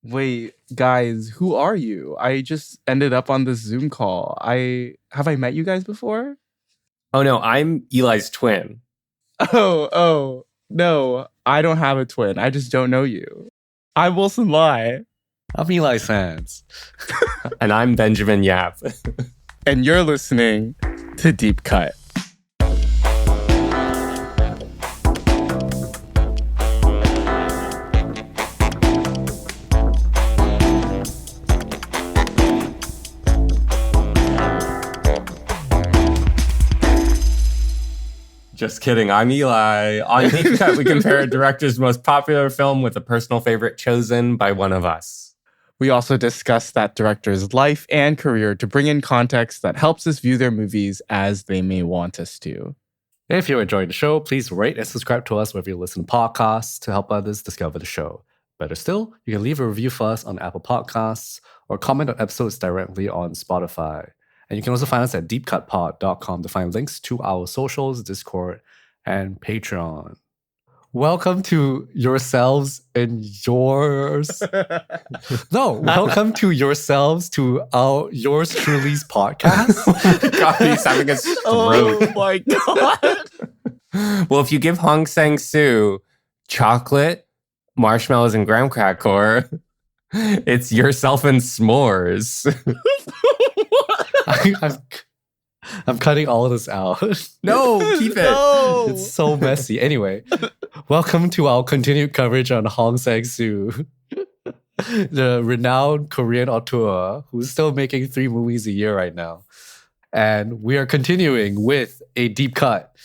Wait, guys, who are you? I just ended up on this Zoom call. Have I met you guys before? Oh no, I'm Eli's twin. Oh, no, I don't have a twin. I just don't know you. I'm Wilson Lai. I'm Eli Sands. And I'm Benjamin Yap. And you're listening to Deep Cut. Just kidding, I'm Eli. On Deep Cut, we compare a director's most popular film with a personal favorite chosen by one of us. We also discuss that director's life and career to bring in context that helps us view their movies as they may want us to. If you're enjoying the show, please rate and subscribe to us wherever you listen to podcasts to help others discover the show. Better still, you can leave a review for us on Apple Podcasts or comment on episodes directly on Spotify. And you can also find us at deepcutpod.com to find links to our socials, Discord, and Patreon. Welcome to yourselves and yours. Welcome to yourselves to our Yours Truly's podcast. God, he's having a stroke. Oh my God. Well, if you give Sang-soo chocolate, marshmallows, and graham cracker, it's yourself and s'mores. I'm cutting all of this out. No, keep it. No. It's so messy. Anyway, welcome to our continued coverage on Hong Sang-soo, the renowned Korean auteur who's still making 3 movies a year right now. And we are continuing with a deep cut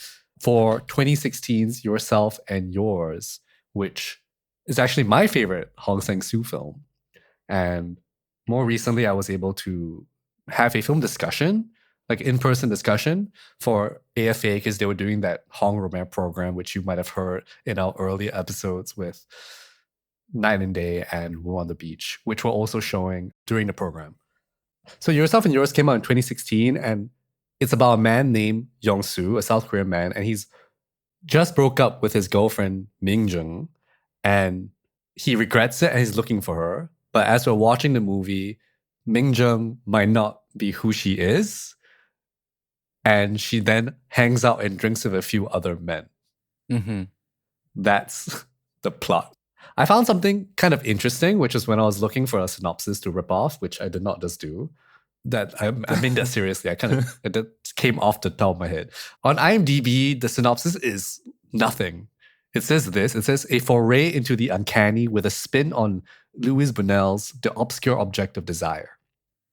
for 2016's Yourself and Yours, which is actually my favorite Hong Sang-soo film. And more recently, I was able to have a film discussion, like in-person discussion for AFA, because they were doing that Hong Romance program, which you might have heard in our earlier episodes with Night and Day and Wu on the Beach, which were also showing during the program. So Yourself and Yours came out in 2016, and it's about a man named Soo, a South Korean man, and he's just broke up with his girlfriend, Minjung, and he regrets it and he's looking for her. But as we're watching the movie, Minjung might not be who she is. And she then hangs out and drinks with a few other men. Mm-hmm. That's the plot. I found something kind of interesting, which is when I was looking for a synopsis to rip off, which I did not just do. That I mean that seriously. It came off the top of my head. On IMDb, the synopsis is nothing. It says this. It says, a foray into the uncanny with a spin on Louis Buñuel's The Obscure Object of Desire.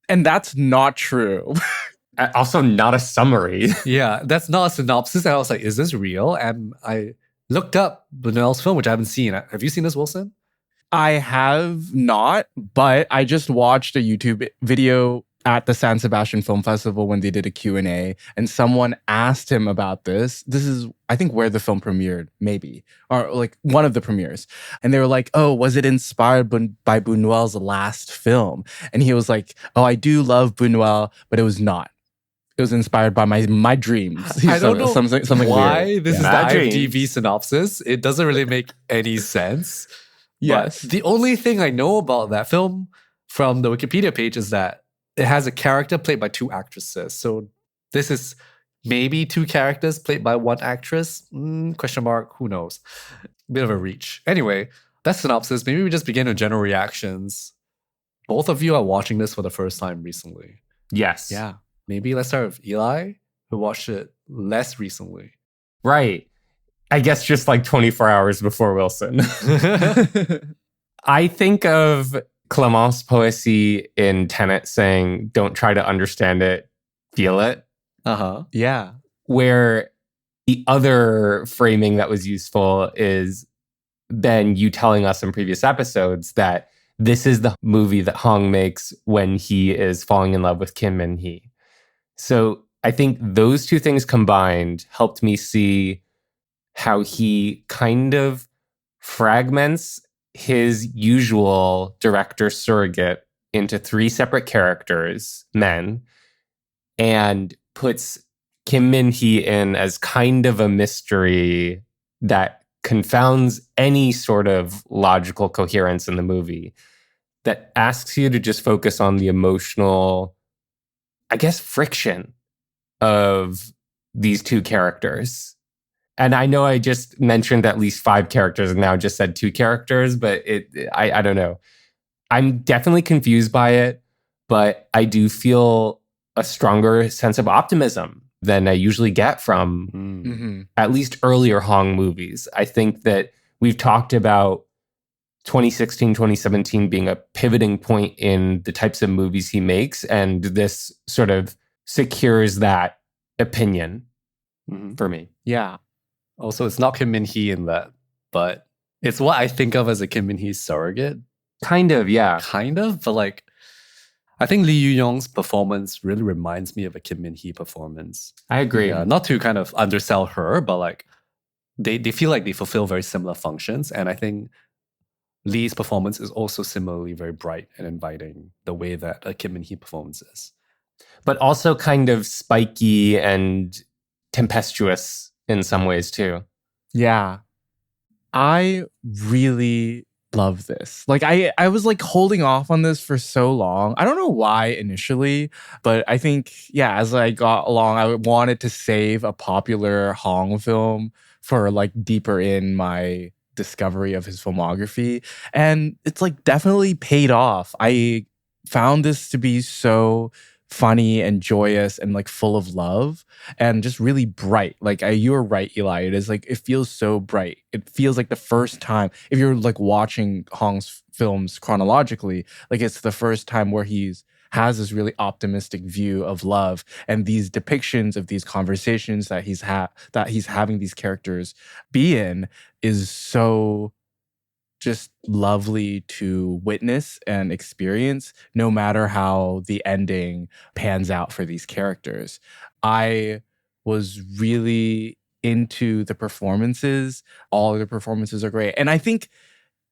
And that's not true. Also, not a summary. Yeah, that's not a synopsis. And I was like, is this real? And I looked up Buñuel's film, which I haven't seen. Have you seen this, Wilson? I have not, but I just watched a YouTube video at the San Sebastian Film Festival when they did a Q&A, and someone asked him about this. This is, I think, where the film premiered, maybe, or like one of the premieres. And they were like, oh, was it inspired by Buñuel's last film? And he was like, oh, I do love Buñuel, but it was not. It was inspired by my dreams. I don't know something why weird. this Yeah. is the IMDb synopsis. It doesn't really make any sense. Yes. But the only thing I know about that film from the Wikipedia page is that it has a character played by 2 actresses. So this is maybe 2 characters played by 1 actress? Question mark, who knows? Bit of a reach. Anyway, that's synopsis. Maybe we just begin with general reactions. Both of you are watching this for the first time recently. Yes. Yeah. Maybe let's start with Eli, who watched it less recently. Right. I guess just like 24 hours before Wilson. I think of Clément's poesy in Tenet saying, don't try to understand it, feel it. Uh-huh. Yeah. Where the other framing that was useful is, Ben, you telling us in previous episodes that this is the movie that Hong makes when he is falling in love with Kim Min-hee. So I think those 2 things combined helped me see how he kind of fragments his usual director surrogate into 3 separate characters, men, and puts Kim Min-hee in as kind of a mystery that confounds any sort of logical coherence in the movie. that asks you to just focus on the emotional, I guess, friction of these two characters. And I know I just mentioned at least 5 characters and now just said 2 characters, but I don't know. I'm definitely confused by it, but I do feel a stronger sense of optimism than I usually get from at least earlier Hong movies. I think that we've talked about 2016, 2017 being a pivoting point in the types of movies he makes, and this sort of secures that opinion for me. Yeah. Also, it's not Kim Min-hee in that, but it's what I think of as a Kim Min-hee surrogate. Kind of, yeah. Kind of, but like, I think Lee Yu-yong's performance really reminds me of a Kim Min-hee performance. I agree. Yeah, not to kind of undersell her, but like, they feel like they fulfill very similar functions. And I think Lee's performance is also similarly very bright and inviting, the way that a Kim Min-hee performance is. But also kind of spiky and tempestuous in some ways too. Yeah. I really love this. Like I was like holding off on this for so long. I don't know why initially, but I think, yeah, as I got along, I wanted to save a popular Hong film for like deeper in my discovery of his filmography. And it's like definitely paid off. I found this to be so funny and joyous and like full of love and just really bright. Like you were right, Eli. It is like, it feels so bright. It feels like the first time, if you're like watching Hong's films chronologically, like it's the first time where has this really optimistic view of love, and these depictions of these conversations that he's having these characters be in is so just lovely to witness and experience, no matter how the ending pans out for these characters. I was really into the performances. All of the performances are great. And I think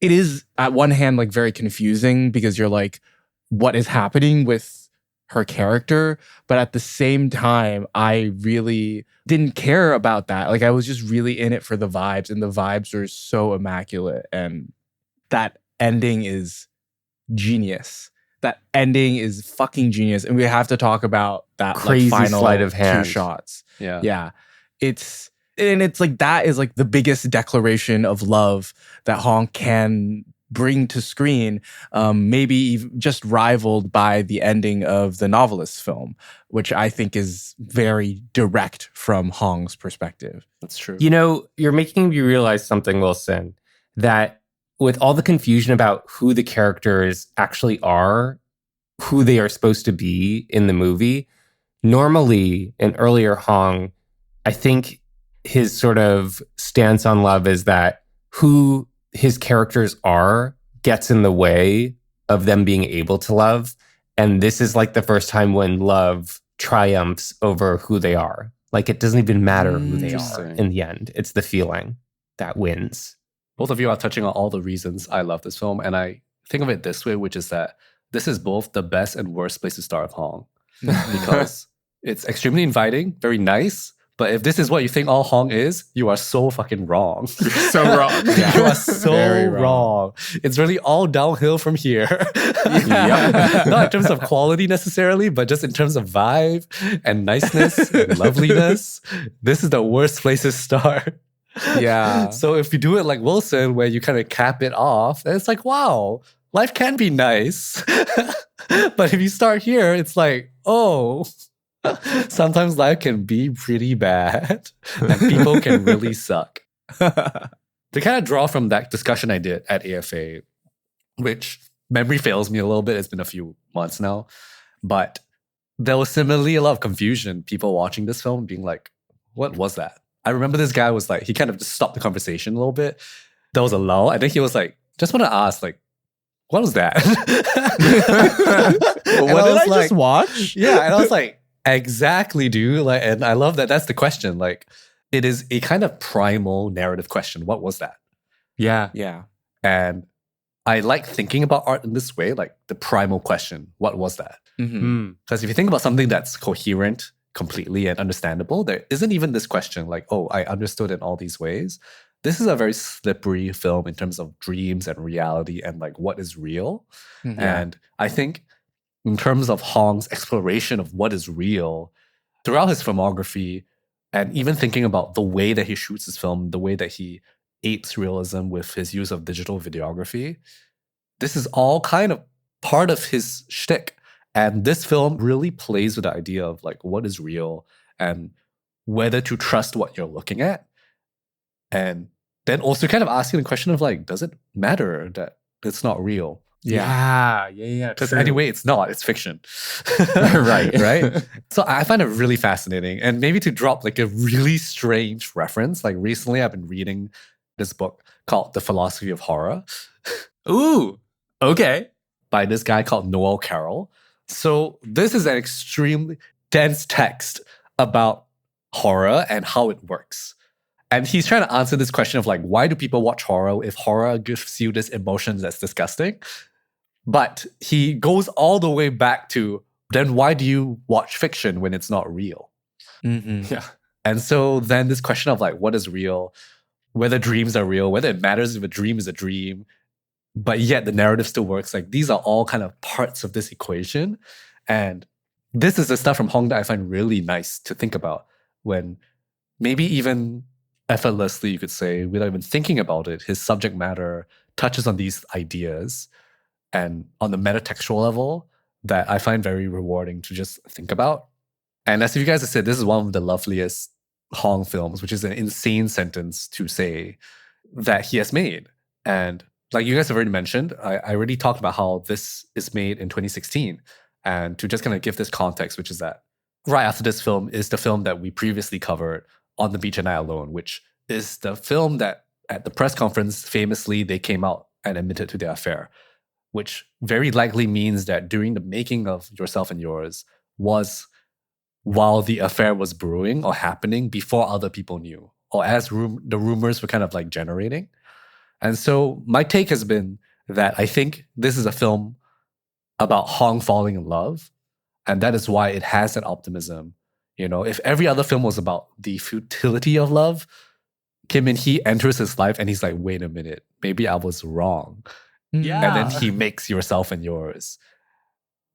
it is, at one hand, like very confusing because you're like, what is happening with her character? But at the same time, I really didn't care about that. Like I was just really in it for the vibes, and the vibes are so immaculate. And that ending is genius. That ending is fucking genius. And we have to talk about that crazy like final sleight of hand 2 shots. Yeah. Yeah. It's like, that is like the biggest declaration of love that Hong can bring to screen, maybe even just rivaled by the ending of the Novelist film, which I think is very direct from Hong's perspective. That's true. You know, you're making me realize something, Wilson, that with all the confusion about who the characters actually are, who they are supposed to be in the movie, normally in earlier Hong, I think his sort of stance on love is that who his characters are gets in the way of them being able to love. And this is like the first time when love triumphs over who they are. Like it doesn't even matter who they are in the end. It's the feeling that wins. Both of you are touching on all the reasons I love this film. And I think of it this way, which is that this is both the best and worst place to start with Hong. Because it's extremely inviting, very nice. But if this is what you think all Hong is, you are so fucking wrong. You're so wrong. Yeah. You are so wrong. It's really all downhill from here. Not in terms of quality necessarily, but just in terms of vibe and niceness and loveliness. This is the worst place to start. Yeah. So if you do it like Wilson, where you kind of cap it off, it's like, wow, life can be nice. But if you start here, it's like, oh, sometimes life can be pretty bad and people can really suck. To kind of draw from that discussion I did at AFA, which memory fails me a little bit, it's been a few months now, but there was similarly a lot of confusion, people watching this film being like, what was that? I remember this guy was like, he kind of just stopped the conversation a little bit. There was a lull. I think he was like, just want to ask, like, what was that? What did I just watch? Yeah, and I was like, exactly, dude. Like, and I love that that's the question. Like, it is a kind of primal narrative question. What was that? Yeah. Yeah. And I like thinking about art in this way, like the primal question, what was that? Because if you think about something that's coherent completely and understandable, there isn't even this question like, oh, I understood in all these ways. this is a very slippery film in terms of dreams and reality and like what is real. And I think in terms of Hong's exploration of what is real throughout his filmography, and even thinking about the way that he shoots his film, the way that he apes realism with his use of digital videography, this is all kind of part of his shtick. And this film really plays with the idea of like what is real and whether to trust what you're looking at. And then also kind of asking the question of like, does it matter that it's not real? Yeah. Because anyway, it's not, it's fiction. Right. Right? So I find it really fascinating. And maybe to drop like a really strange reference, like recently I've been reading this book called The Philosophy of Horror. Ooh, okay. By this guy called Noel Carroll. So this is an extremely dense text about horror and how it works. And he's trying to answer this question of like, why do people watch horror if horror gives you this emotion that's disgusting? But he goes all the way back to, then why do you watch fiction when it's not real? Yeah. And so then this question of like, what is real? Whether dreams are real, whether it matters if a dream is a dream, but yet the narrative still works. Like these are all kind of parts of this equation. And this is the stuff from Hong that I find really nice to think about when maybe even effortlessly, you could say, without even thinking about it, his subject matter touches on these ideas and on the metatextual level that I find very rewarding to just think about. And as you guys have said, this is one of the loveliest Hong films, which is an insane sentence to say that he has made. And like you guys have already mentioned, I already talked about how this is made in 2016. And to just kind of give this context, which is that right after this film is the film that we previously covered, On the Beach and I Alone, which is the film that at the press conference, famously, they came out and admitted to their affair, which very likely means that during the making of Yourself and Yours was while the affair was brewing or happening before other people knew, or as the rumors were kind of like generating. And so my take has been that I think this is a film about Hong falling in love, and that is why it has that optimism. You know, if every other film was about the futility of love, Kim Min-hee enters his life and he's like, wait a minute, maybe I was wrong. Yeah. And then he makes Yourself and Yours.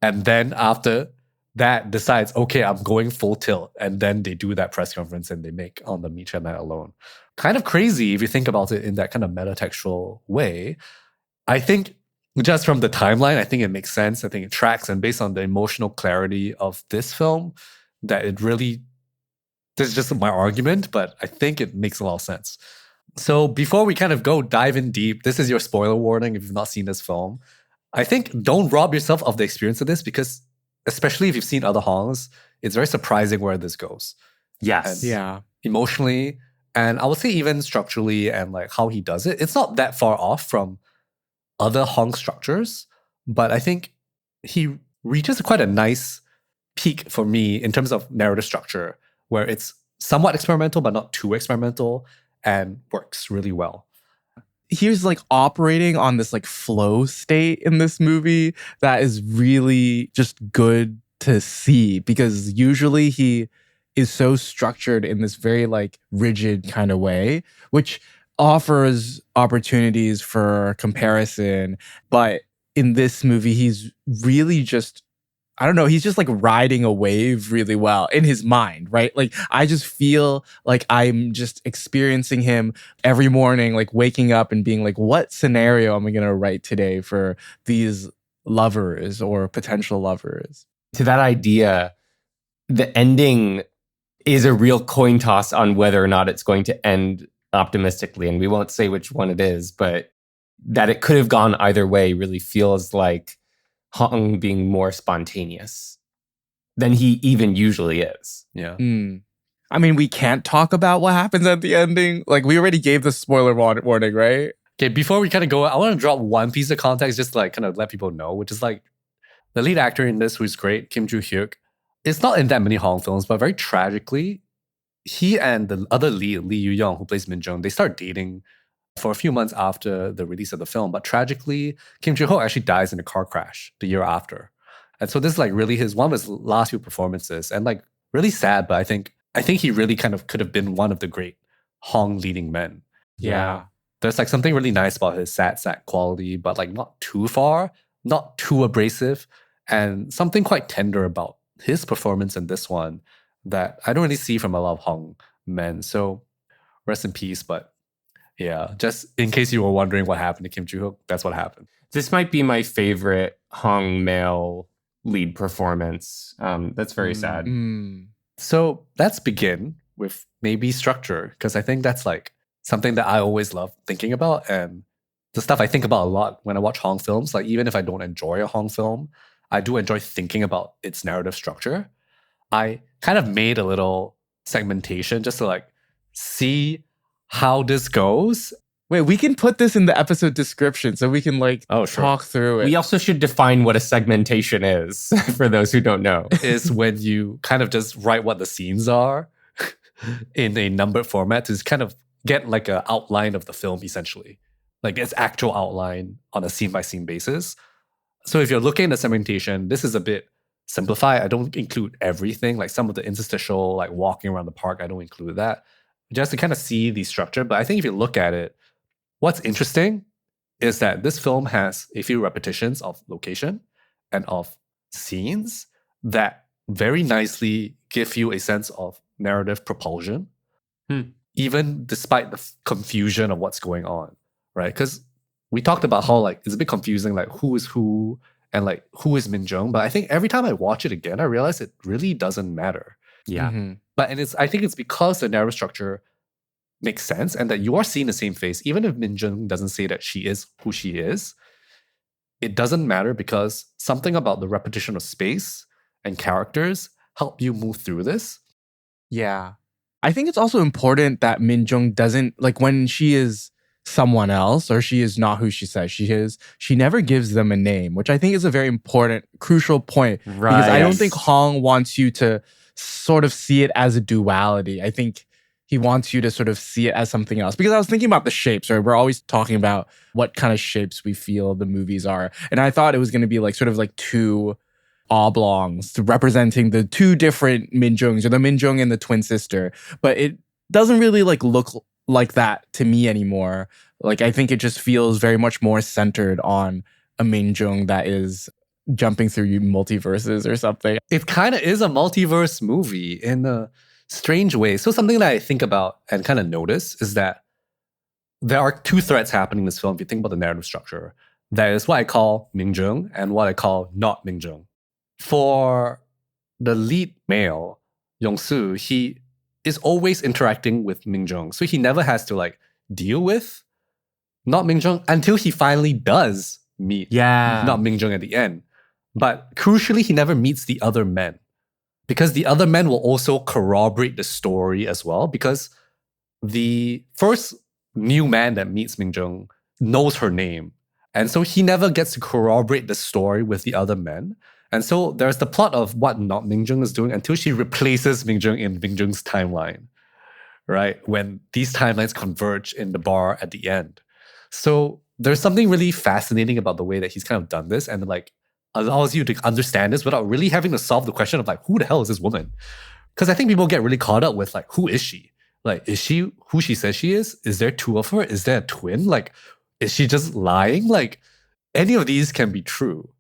And then after that decides, okay, I'm going full tilt. And then they do that press conference and they make On the Beach and I Alone. Kind of crazy if you think about it in that kind of metatextual way. I think just from the timeline, I think it makes sense. I think it tracks. And based on the emotional clarity of this film, that it really, this is just my argument, but I think it makes a lot of sense. So before we kind of go dive in deep, this is your spoiler warning if you've not seen this film. I think don't rob yourself of the experience of this because especially if you've seen other Hongs, it's very surprising where this goes. Yes. Yeah. Emotionally, and I would say even structurally and like how he does it, it's not that far off from other Hong structures, but I think he reaches quite a nice peak for me in terms of narrative structure, where it's somewhat experimental, but not too experimental and works really well. He was like operating on this like flow state in this movie that is really just good to see because usually he is so structured in this very like rigid kind of way, which offers opportunities for comparison. But in this movie, he's really just, I don't know, he's just like riding a wave really well in his mind, right? Like I just feel like I'm just experiencing him every morning, like waking up and being like, what scenario am I going to write today for these lovers or potential lovers? To that idea, the ending is a real coin toss on whether or not it's going to end optimistically. And we won't say which one it is, but that it could have gone either way really feels like Hong being more spontaneous than he even usually is. Yeah. I mean, we can't talk about what happens at the ending. Like, we already gave the spoiler warning, right? Okay, before we kind of go, I want to drop one piece of context just to like kind of let people know, which is like the lead actor in this, who's great, Kim Joo-hyuk. It's not in that many Hong films, but very tragically, he and the other lead, Lee Yu-young, who plays Minjung, they start dating for a few months after the release of the film. But tragically, Kim Joo-hyuk actually dies in a car crash the year after. And so this is like really one of his last few performances. And like really sad, but I think he really kind of could have been one of the great Hong leading men. Yeah. There's like something really nice about his sad sack quality, but like not too far, not too abrasive, and something quite tender about his performance in this one that I don't really see from a lot of Hong men. So rest in peace. But yeah, just in case you were wondering what happened to Kim Joo-hook, that's what happened. This might be my favorite Hong male lead performance. That's very sad. So let's begin with maybe structure, because I think that's like something that I always love thinking about, and the stuff I think about a lot when I watch Hong films. Like even if I don't enjoy a Hong film, I do enjoy thinking about its narrative structure. I kind of made a little segmentation just to like see how this goes. Wait, we can put this in the episode description so we can like talk through it. We also should define what a segmentation is for those who don't know. Is when you kind of just write what the scenes are in a numbered format to kind of get like an outline of the film, essentially. Like its actual outline on a scene-by-scene basis. So if you're looking at the segmentation, this is a bit simplified. I don't include everything. Like some of the interstitial, like walking around the park, I don't include that. Just to kind of see the structure. But I think if you look at it, what's interesting is that this film has a few repetitions of location and of scenes that very nicely give you a sense of narrative propulsion, even despite the confusion of what's going on, right? Because we talked about how like it's a bit confusing, like who is who and like who is Minjung. But I think every time I watch it again, I realize it really doesn't matter. Yeah. But I think it's because the narrative structure makes sense and that you are seeing the same face. Even if Minjung doesn't say that she is who she is, it doesn't matter because something about the repetition of space and characters help you move through this. Yeah. I think it's also important that Minjung doesn't, like when she is someone else or she is not who she says she is, she never gives them a name, which I think is a very important, crucial point. Right. Because I don't think Hong wants you to sort of see it as a duality. I think he wants you to sort of see it as something else. Because I was thinking about the shapes, right? We're always talking about what kind of shapes we feel the movies are. And I thought it was going to be like sort of like two oblongs representing the two different Minjungs, or the Minjung and the twin sister. But it doesn't really like look like that to me anymore. Like I think it just feels very much more centered on a Minjung that is jumping through multiverses or something. It kind of is a multiverse movie in a strange way. So something that I think about and kind of notice is that there are two threads happening in this film if you think about the narrative structure. That is what I call Minjung and what I call not Minjung. For the lead male, Yong-soo, he is always interacting with Minjung. So he never has to like deal with not Minjung until he finally does meet not Minjung at the end. But crucially, he never meets the other men. Because the other men will also corroborate the story as well. Because the first new man that meets Minjung knows her name. And so he never gets to corroborate the story with the other men. And so there's the plot of what not Minjung is doing until she replaces Minjung in Minjung's timeline, right? When these timelines converge in the bar at the end. So there's something really fascinating about the way that he's kind of done this and like allows you to understand this without really having to solve the question of like, who the hell is this woman? Because I think people get really caught up with like, who is she? Like, is she who she says she is? Is there two of her? Is there a twin? Like, is she just lying? Like, any of these can be true.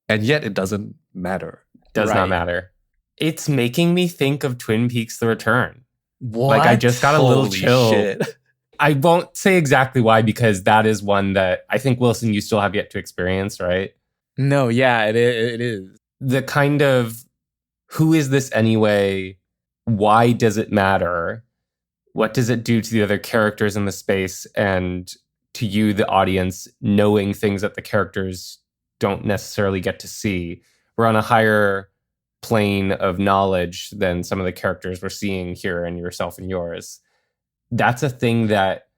And yet it doesn't matter. Does not matter. It's making me think of Twin Peaks: The Return. What? Like I just got a little Holy chill. shit. I won't say exactly why because that is one that I think, Wilson, you still have yet to experience, right? No, yeah, it is. The kind of, who is this anyway? Why does it matter? What does it do to the other characters in the space and to you, the audience, knowing things that the characters don't necessarily get to see? We're on a higher plane of knowledge than some of the characters we're seeing here in Yourself and Yours. That's a thing that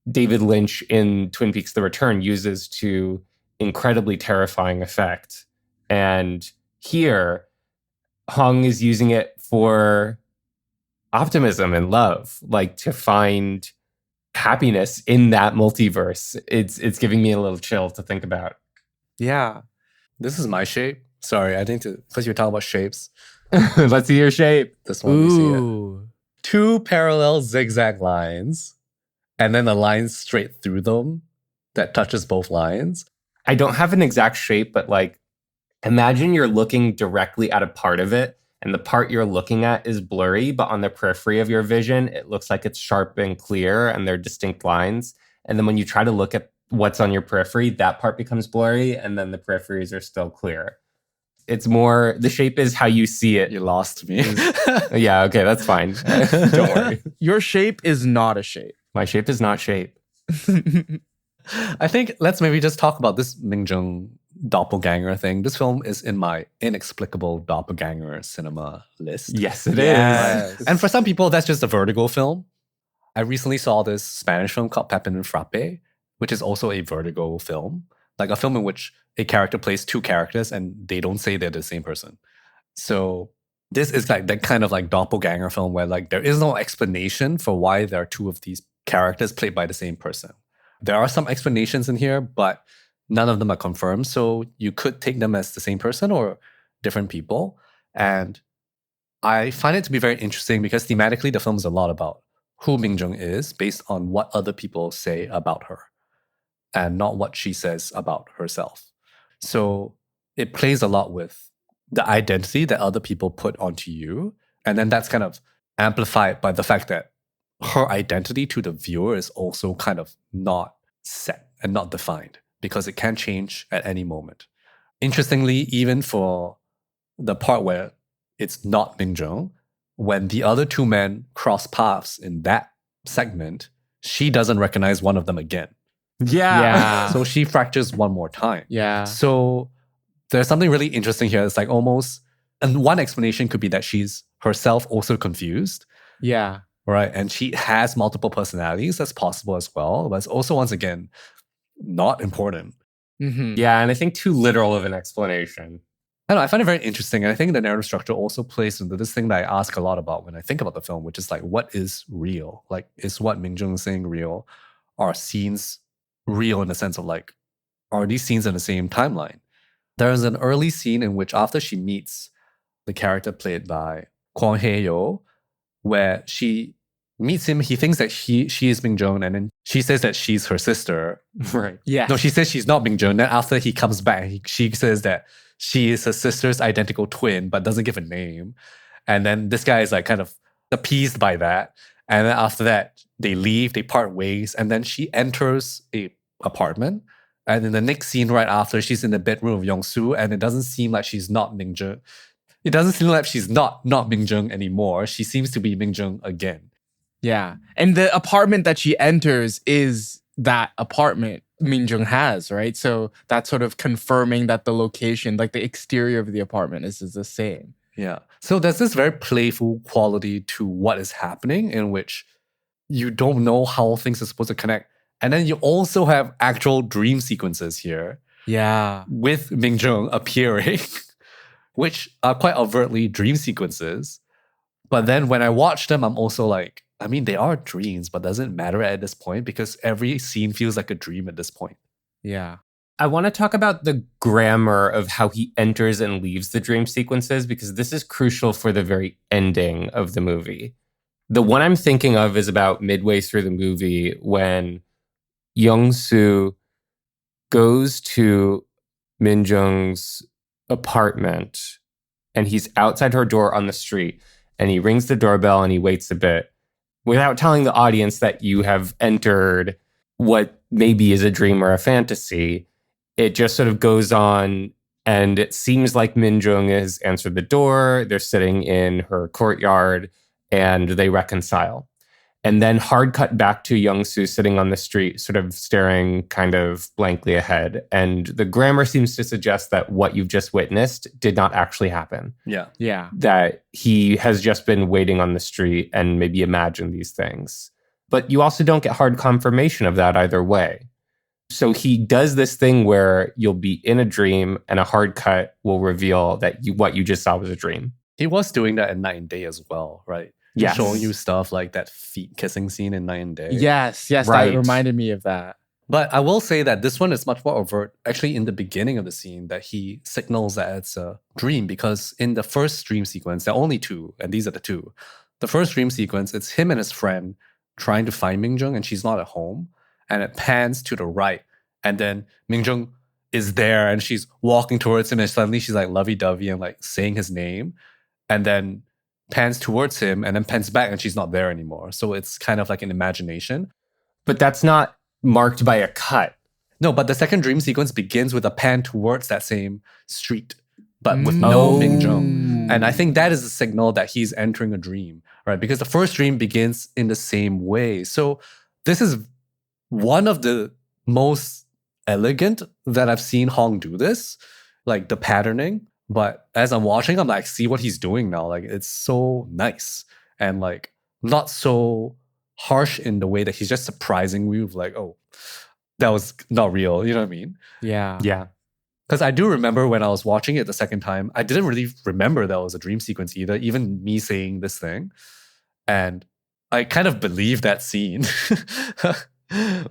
David Lynch in Twin Peaks: The Return uses to incredibly terrifying effect. And here, Hong is using it for optimism and love, like to find happiness in that multiverse. It's giving me a little chill to think about. Yeah. This is my shape. Sorry, I think because you're talking about shapes. Let's see your shape. This one, you see it. Ooh. Two parallel zigzag lines and then a line straight through them that touches both lines. I don't have an exact shape, but like, imagine you're looking directly at a part of it, and the part you're looking at is blurry, but on the periphery of your vision, it looks like it's sharp and clear, and they're distinct lines. And then when you try to look at what's on your periphery, that part becomes blurry, and then the peripheries are still clear. It's more, the shape is how you see it. You lost me. Yeah, okay, that's fine. Don't worry. Your shape is not a shape. My shape is not shape. I think let's maybe just talk about this Minjung doppelganger thing. This film is in my inexplicable doppelganger cinema list. Yes, it Yes. is. And for some people, that's just a Vertigo film. I recently saw this Spanish film called Pepin and Frappe, which is also a Vertigo film. Like a film in which a character plays two characters and they don't say they're the same person. So this is like that kind of like doppelganger film where like there is no explanation for why there are two of these characters played by the same person. There are some explanations in here, but none of them are confirmed. So you could take them as the same person or different people. And I find it to be very interesting because thematically the film is a lot about who Minjung is based on what other people say about her and not what she says about herself. So it plays a lot with the identity that other people put onto you. And then that's kind of amplified by the fact that her identity to the viewer is also kind of not set and not defined because it can change at any moment. Interestingly, even for the part where it's not Minjung, when the other two men cross paths in that segment, she doesn't recognize one of them again. Yeah. So she fractures one more time. Yeah. So there's something really interesting here. It's like almost, and one explanation could be that she's herself also confused. Yeah. Right. And she has multiple personalities. That's possible as well. But it's also, once again, not important. Mm-hmm. Yeah, and I think too literal of an explanation. I don't know, I find it very interesting. And I think the narrative structure also plays into this thing that I ask a lot about when I think about the film, which is like, what is real? Like, is what Minjung saying real? Are scenes real in the sense of like, are these scenes in the same timeline? There's an early scene in which after she meets the character played by Kwon Hae-yo, where she meets him, he thinks that she is Minjung, and then she says that she's her sister. Right. Yeah. No, she says she's not Minjung. Then after he comes back, she says that she is her sister's identical twin, but doesn't give a name. And then this guy is like kind of appeased by that. And then after that, they leave, they part ways, and then she enters a apartment. And in the next scene right after, she's in the bedroom of Yong-soo, and it doesn't seem like she's not Minjung. It doesn't seem like she's not Minjung anymore. She seems to be Minjung again. Yeah. And the apartment that she enters is that apartment Minjung has, right? So that's sort of confirming that the location, like the exterior of the apartment is the same. Yeah. So there's this very playful quality to what is happening in which you don't know how things are supposed to connect. And then you also have actual dream sequences here Yeah. with Minjung appearing, which are quite overtly dream sequences. But then when I watch them, I'm also like, I mean, they are dreams, but does it matter at this point? Because every scene feels like a dream at this point. Yeah. I want to talk about the grammar of how he enters and leaves the dream sequences, because this is crucial for the very ending of the movie. The one I'm thinking of is about midway through the movie when Yong-soo goes to Minjung's apartment and he's outside her door on the street and he rings the doorbell and he waits a bit without telling the audience that you have entered what maybe is a dream or a fantasy. It just sort of goes on, and it seems like Minjung has answered the door. They're sitting in her courtyard, and they reconcile. And then hard cut back to Yong-soo sitting on the street, sort of staring kind of blankly ahead. And the grammar seems to suggest that what you've just witnessed did not actually happen. Yeah. Yeah. That he has just been waiting on the street and maybe imagined these things. But you also don't get hard confirmation of that either way. So he does this thing where you'll be in a dream and a hard cut will reveal that what you just saw was a dream. He was doing that in Night and Day as well, right? Yes. Showing you stuff like that feet kissing scene in Night and Day. Yes. Yes. Right. That reminded me of that. But I will say that this one is much more overt, actually, in the beginning of the scene, that he signals that it's a dream, because in the first dream sequence, there are only two, and these are the two. The first dream sequence, it's him and his friend trying to find Minjung and she's not at home. And it pans to the right. And then Minjung is there and she's walking towards him and suddenly she's like lovey-dovey and like saying his name. And then pans towards him and then pans back and she's not there anymore. So it's kind of like an imagination. But that's not marked by a cut. No, but the second dream sequence begins with a pan towards that same street, but with no Minjung. And I think that is a signal that he's entering a dream, right? Because the first dream begins in the same way. So this is one of the most elegant that I've seen Hong do this, like the patterning. But as I'm watching, I'm like, see what he's doing now. Like, it's so nice and like not so harsh in the way that he's just surprising me with like, oh, that was not real. You know what I mean? Yeah. Yeah. Because I do remember when I was watching it the second time, I didn't really remember that was a dream sequence either, even me saying this thing. And I kind of believed that scene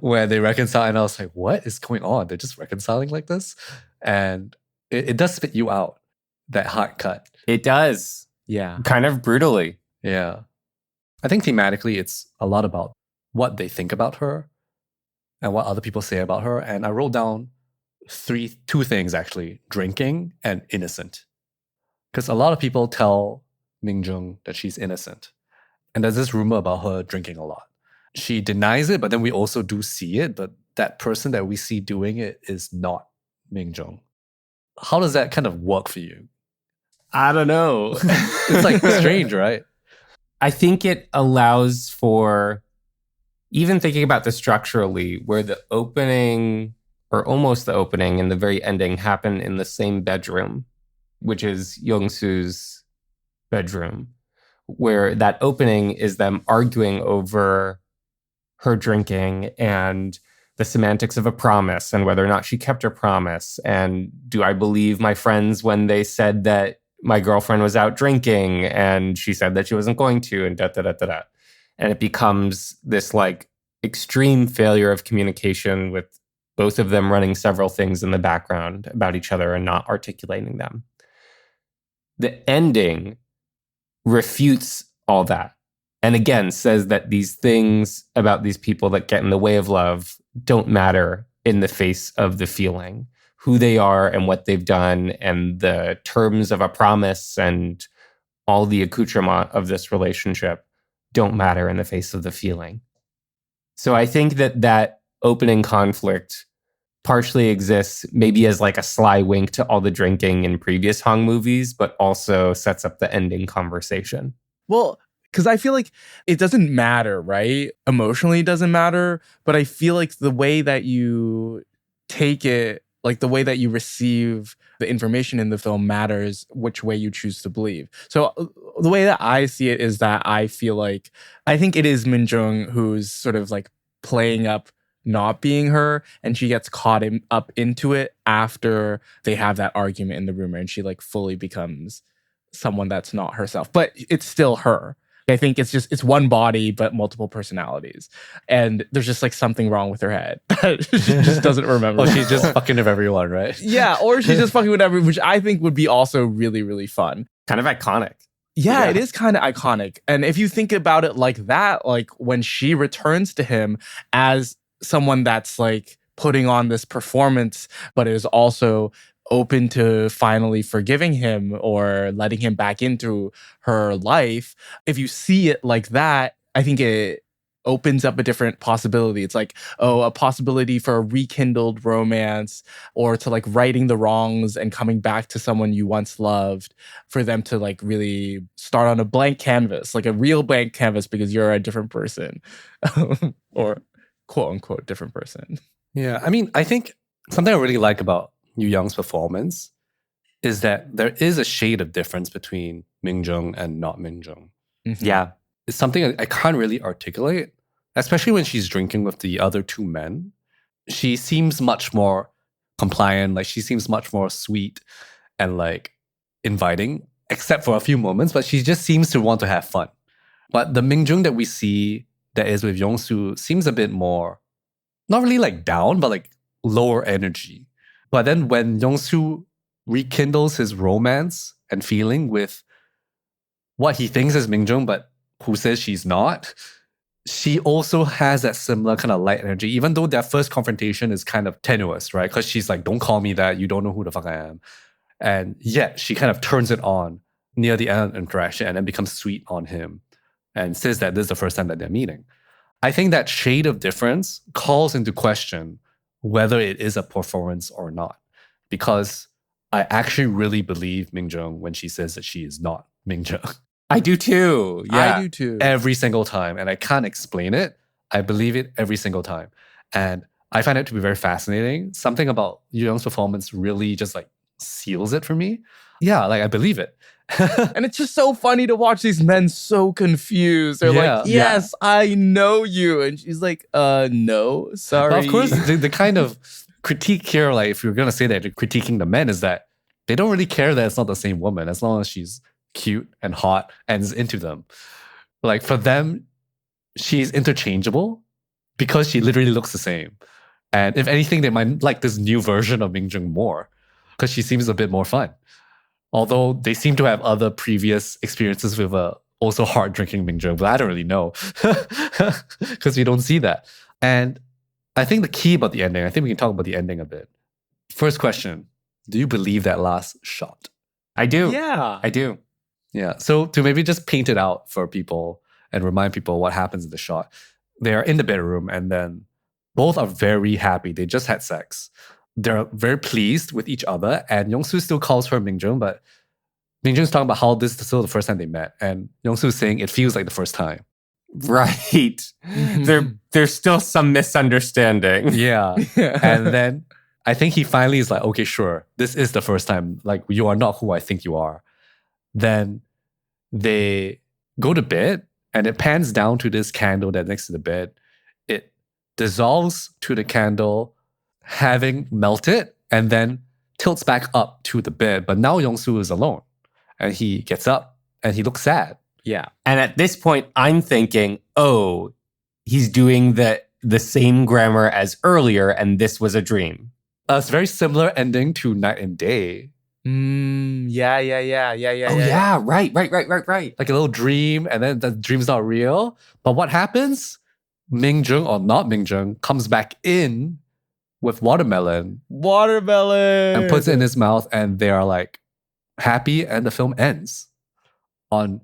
where they reconcile. And I was like, what is going on? They're just reconciling like this? And it does spit you out, that hard cut. It does. Yeah. Kind of brutally. Yeah. I think thematically, it's a lot about what they think about her and what other people say about her. And I wrote down two things actually: drinking and innocent. Because a lot of people tell Minjung that she's innocent. And there's this rumor about her drinking a lot. She denies it, but then we also do see it. But that person that we see doing it is not Minjung. How does that kind of work for you? I don't know. It's like strange, right? I think it allows for, even thinking about this structurally, where the opening, or almost the opening and the very ending, happen in the same bedroom, which is Young-soo's bedroom, where that opening is them arguing over her drinking and the semantics of a promise and whether or not she kept her promise. And do I believe my friends when they said that my girlfriend was out drinking and she said that she wasn't going to, and da-da-da-da-da. And it becomes this like extreme failure of communication with both of them running several things in the background about each other and not articulating them. The ending refutes all that. And again, says that these things about these people that get in the way of love don't matter in the face of the feeling. Who they are and what they've done and the terms of a promise and all the accoutrement of this relationship don't matter in the face of the feeling. So I think that opening conflict partially exists maybe as like a sly wink to all the drinking in previous Hong movies, but also sets up the ending conversation. Well, because I feel like it doesn't matter, right? Emotionally, it doesn't matter. But I feel like the way that you take it, like the way that you receive the information in the film matters which way you choose to believe. So the way that I see it is that I feel like, I think it is Minjung who's sort of like playing up not being her, and she gets caught up into it after they have that argument in the room, and she like fully becomes someone that's not herself, but it's still her. I think it's one body but multiple personalities, and there's just like something wrong with her head. She just doesn't remember. Or she's just fucking with everyone, right? Yeah, or she's just fucking with everyone, which I think would be also really, really fun. Kind of iconic. Yeah, it is kind of iconic. And if you think about it like that, like when she returns to him as someone that's like putting on this performance, but is also open to finally forgiving him or letting him back into her life. If you see it like that, I think it opens up a different possibility. It's like, oh, a possibility for a rekindled romance, or to like righting the wrongs and coming back to someone you once loved, for them to like really start on a blank canvas, like a real blank canvas, because you're a different person or quote unquote different person. Yeah, I mean, I think something I really like about Yu Young's performance is that there is a shade of difference between Minjung and not Minjung. Mm-hmm. Yeah. It's something I can't really articulate, especially when she's drinking with the other two men. She seems much more compliant, like she seems much more sweet and like inviting, except for a few moments, but she just seems to want to have fun. But the Minjung that we see that is with Young-soo seems a bit more, not really like down, but like lower energy. But then when Young-soo rekindles his romance and feeling with what he thinks is Minjung, but who says she's not, she also has that similar kind of light energy, even though their first confrontation is kind of tenuous, right? Because she's like, don't call me that. You don't know who the fuck I am. And yet she kind of turns it on near the end of the interaction and then becomes sweet on him and says that this is the first time that they're meeting. I think that shade of difference calls into question whether it is a performance or not. Because I actually really believe Minjung when she says that she is not Minjung. I do too. Yeah. I do too. Every single time. And I can't explain it. I believe it every single time. And I find it to be very fascinating. Something about Yu Young's performance really just like seals it for me. Yeah, like I believe it. And it's just so funny to watch these men so confused. They're Yeah. like, yes, I know you. And she's like, no, sorry. But of course, the kind of critique here, like if you're going to say that you're critiquing the men, is that they don't really care that it's not the same woman as long as she's cute and hot and is into them. Like for them, she's interchangeable because she literally looks the same. And if anything, they might like this new version of Minjung more because she seems a bit more fun. Although they seem to have other previous experiences with also hard drinking Minjung, but I don't really know because we don't see that. And I think the key about the ending, I think we can talk about the ending a bit. First question, do you believe that last shot? I do. Yeah. I do. Yeah. So to maybe just paint it out for people and remind people what happens in the shot. They are in the bedroom and then both are very happy. They just had sex. They're very pleased with each other. And Yong-soo still calls her Minjung, but Minjung's talking about how this is still the first time they met. And Yong-soo's saying it feels like the first time. Right. There's still some misunderstanding. Yeah. And then I think he finally is like, okay, sure. This is the first time. Like, you are not who I think you are. Then they go to bed and it pans down to this candle that's next to the bed. It dissolves to the candle having melted and then tilts back up to the bed. But now Yong-soo is alone and he gets up and he looks sad. Yeah. And at this point, I'm thinking, oh, he's doing the same grammar as earlier, and this was a dream. It's a very similar ending to Night and Day. Yeah. Oh, yeah. Right. Like a little dream, and then the dream's not real. But what happens? Minjung, or not Minjung, comes back in with watermelon and puts it in his mouth, and they are like happy, and the film ends on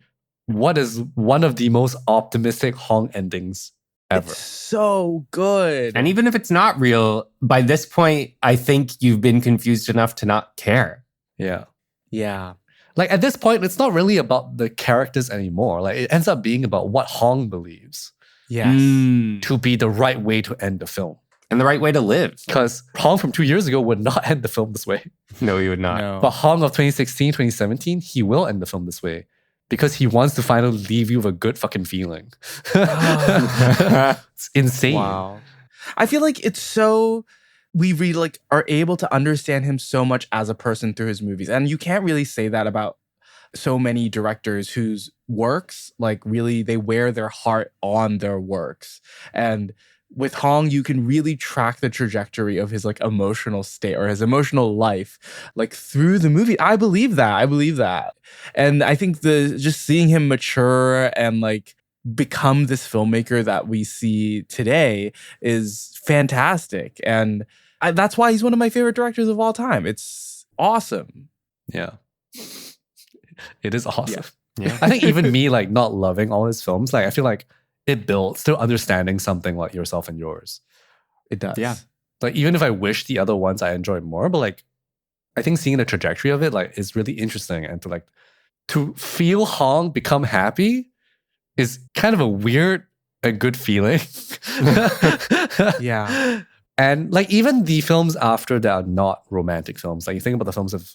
what is one of the most optimistic Hong endings ever. It's so good. And even if it's not real, by this point, I think you've been confused enough to not care. Yeah. Yeah. Like at this point, it's not really about the characters anymore. Like it ends up being about what Hong believes Yes. to be the right way to end the film. And the right way to live. Because Hong from 2 years ago would not end the film this way. No, you would not. No. But Hong of 2016, 2017, he will end the film this way. Because he wants to finally leave you with a good fucking feeling. It's insane. Wow. I feel like it's so we really like are able to understand him so much as a person through his movies. And you can't really say that about so many directors whose works, like really, they wear their heart on their works. And with Hong, you can really track the trajectory of his like emotional state or his emotional life, like through the movie. I believe that. And I think just seeing him mature and like become this filmmaker that we see today is fantastic. And that's why he's one of my favorite directors of all time. It's awesome. Yeah. It is awesome. Yeah. I think even me like not loving all his films, like I feel like it builds to understanding something like Yourself and Yours. It does. Yeah. Like even if I wish the other ones I enjoyed more, but like I think seeing the trajectory of it like is really interesting, and to feel Hong become happy is kind of a weird and good feeling. Yeah. And like even the films after that are not romantic films. Like you think about the films of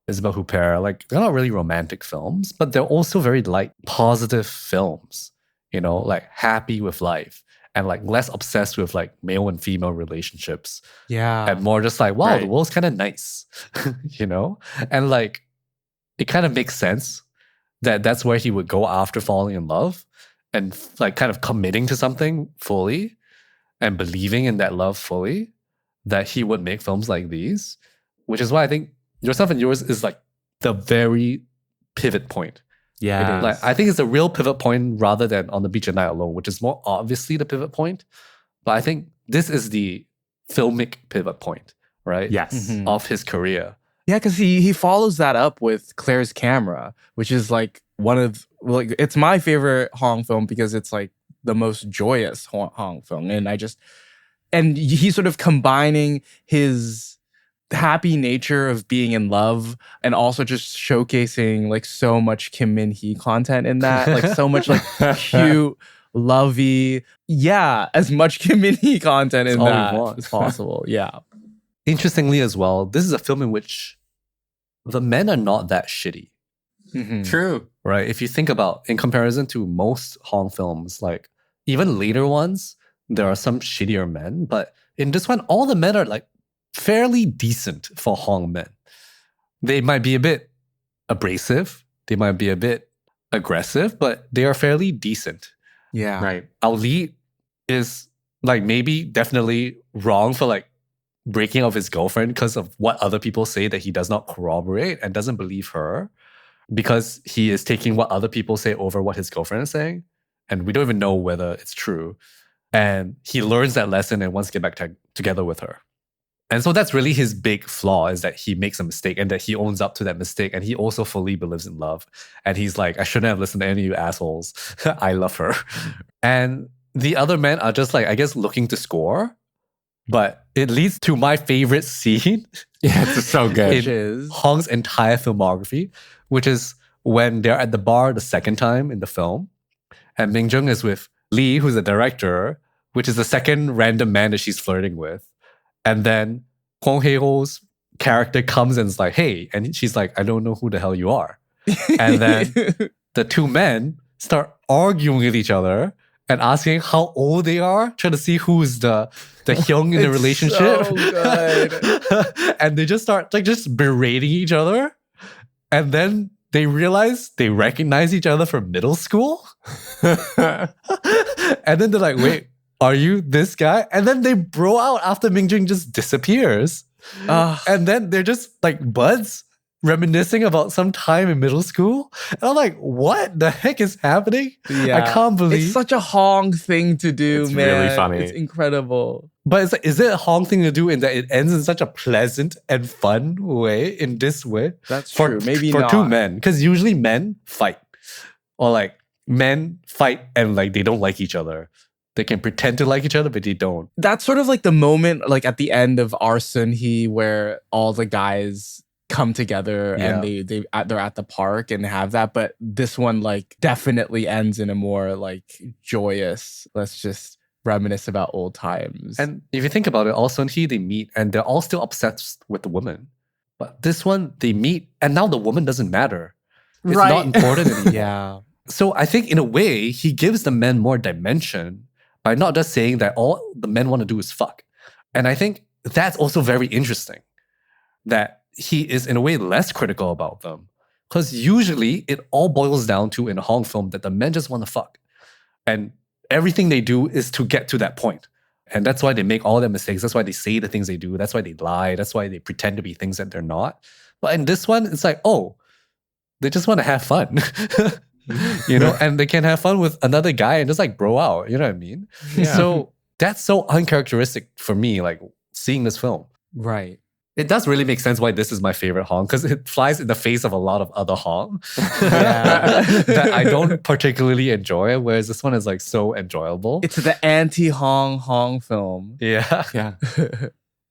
Isabelle Huppert, like they're not really romantic films, but they're also very like positive films, you know, like happy with life and like less obsessed with like male and female relationships. Yeah. And more just like, wow, Right. the world's kind of nice, you know? And like, it kind of makes sense that that's where he would go after falling in love and like kind of committing to something fully and believing in that love fully, that he would make films like these, which is why I think Yourself and Yours is like the very pivot point Yeah. Like, I think it's a real pivot point rather than On the Beach at Night Alone, which is more obviously the pivot point. But I think this is the filmic pivot point, right? Yes. Mhm. Of his career. Yeah, because he follows that up with Claire's Camera, which is like it's my favorite Hong film because it's like the most joyous Hong film. And he's sort of combining his happy nature of being in love and also just showcasing like so much Kim Min-hee content in that, like so much like cute, lovey, as much Kim Min-hee content in all we that want. as possible. Yeah. Interestingly as well, this is a film in which the men are not that shitty, Mhm. True. right? If you think about, in comparison to most Hong films, like even later ones, there are some shittier men, but in this one, all the men are like fairly decent for Hong men. They might be a bit abrasive, they might be a bit aggressive, but they are fairly decent. Yeah. Right. Our lead is like maybe definitely wrong for like breaking off his girlfriend because of what other people say that he does not corroborate and doesn't believe her, because he is taking what other people say over what his girlfriend is saying. And we don't even know whether it's true. And he learns that lesson and wants to get back together with her. And so that's really his big flaw, is that he makes a mistake and that he owns up to that mistake. And he also fully believes in love. And he's like, I shouldn't have listened to any of you assholes. I love her. And the other men are just like, I guess, looking to score. But it leads to my favorite scene Yeah, it's so good. Which is Hong's entire filmography, which is when they're at the bar the second time in the film. And Minjung is with Lee, who's the director, which is the second random man that she's flirting with. And then Hong Hye-ho's character comes and is like, hey. And she's like, I don't know who the hell you are. And then the two men start arguing with each other and asking how old they are, trying to see who's the hyung in the It's relationship. so good. And they just start like just berating each other. And then they realize they recognize each other from middle school. And then they're like, wait, are you this guy? And then they bro out after Minjung just disappears. And then they're just like buds reminiscing about some time in middle school. And I'm like, what the heck is happening? Yeah. I can't believe. It's such a Hong thing to do, It's man. really funny. It's incredible. But it's like, is it a Hong thing to do in that it ends in such a pleasant and fun way, in this way? That's For, true. Maybe for not. two men. Because usually men fight. Or like men fight and like they don't like each other. They can pretend to like each other, but they don't. That's sort of like the moment, like at the end of Our Sun-hee, where all the guys come together and they're at the park and have that. But this one like definitely ends in a more like joyous, let's just reminisce about old times. And if you think about it, all Sun-hee, they meet and they're all still obsessed with the woman. But this one, they meet and now the woman doesn't matter. It's not important anymore. Yeah. So I think in a way, he gives the men more dimension by not just saying that all the men want to do is fuck. And I think that's also very interesting, that he is in a way less critical about them. Because usually it all boils down to, in a Hong film, that the men just want to fuck. And everything they do is to get to that point. And that's why they make all their mistakes. That's why they say the things they do. That's why they lie. That's why they pretend to be things that they're not. But in this one, it's like, oh, they just want to have fun. You know, and they can have fun with another guy and just like bro out. You know what I mean? Yeah. So that's so uncharacteristic for me, like seeing this film. Right. It does really make sense why this is my favorite Hong, because it flies in the face of a lot of other Hong that I don't particularly enjoy, whereas this one is like so enjoyable. It's the anti-Hong film. Yeah. Yeah.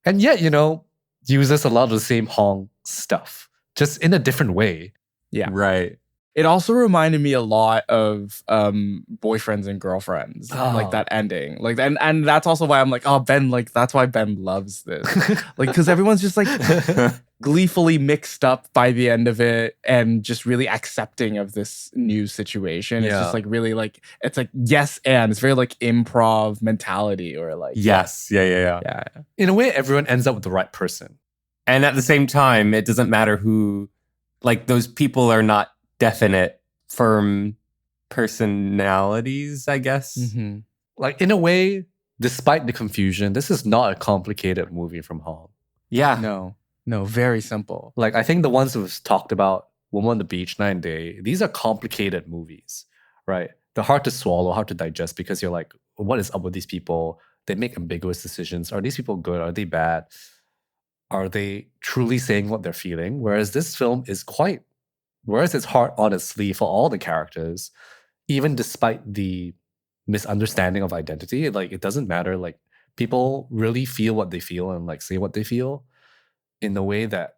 And yet, you know, uses a lot of the same Hong stuff, just in a different way. Yeah. Right. It also reminded me a lot of Boyfriends and Girlfriends, like Oh. that ending. Like, and that's also why I'm like, oh, Ben, like that's why Ben loves this. Like, because everyone's just like gleefully mixed up by the end of it and just really accepting of this new situation. It's Yeah. just like really like, it's like, yes, and it's very like improv mentality or like, Yes. Yeah. yeah. In a way, everyone ends up with the right person. And at the same time, it doesn't matter who, like, those people are not definite, firm personalities, I guess. Mm-hmm. Like, in a way, despite the confusion, this is not a complicated movie from Hong. Yeah. No, very simple. Like, I think the ones we've talked about, Woman on the Beach, Night and Day, these are complicated movies, right? They're hard to swallow, hard to digest because you're like, what is up with these people? They make ambiguous decisions. Are these people good? Are they bad? Are they truly saying what they're feeling? Whereas this film is whereas it's hard on its sleeve for all the characters, even despite the misunderstanding of identity, like it doesn't matter. Like people really feel what they feel and like say what they feel in a way that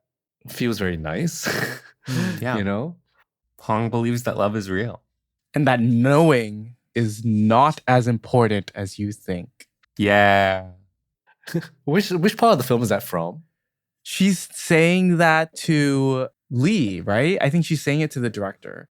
feels very nice. Yeah. You know? Hong believes that love is real. And that knowing is not as important as you think. Yeah. Which part of the film is that from? She's saying that to Lee, right? I think she's saying it to the director.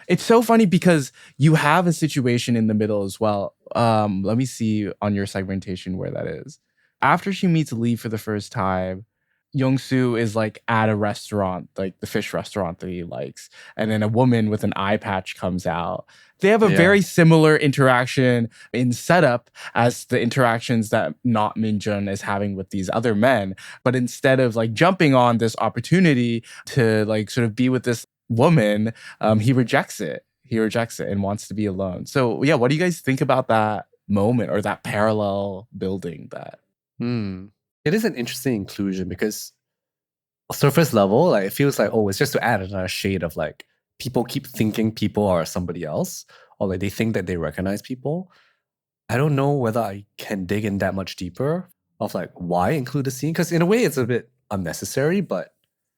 It's so funny because you have a situation in the middle as well. Let me see on your segmentation where that is. After she meets Lee for the first time, Young-soo is like at a restaurant, like the fish restaurant that he likes. And then a woman with an eye patch comes out. They have a very similar interaction in setup as the interactions that not Minjung is having with these other men. But instead of like jumping on this opportunity to like sort of be with this woman, he rejects it. He rejects it and wants to be alone. So yeah, what do you guys think about that moment or that parallel building that? It is an interesting inclusion because surface level, like it feels like, oh, it's just to add another shade of like people keep thinking people are somebody else, or like they think that they recognize people. I don't know whether I can dig in that much deeper of like why include the scene, because in a way it's a bit unnecessary, but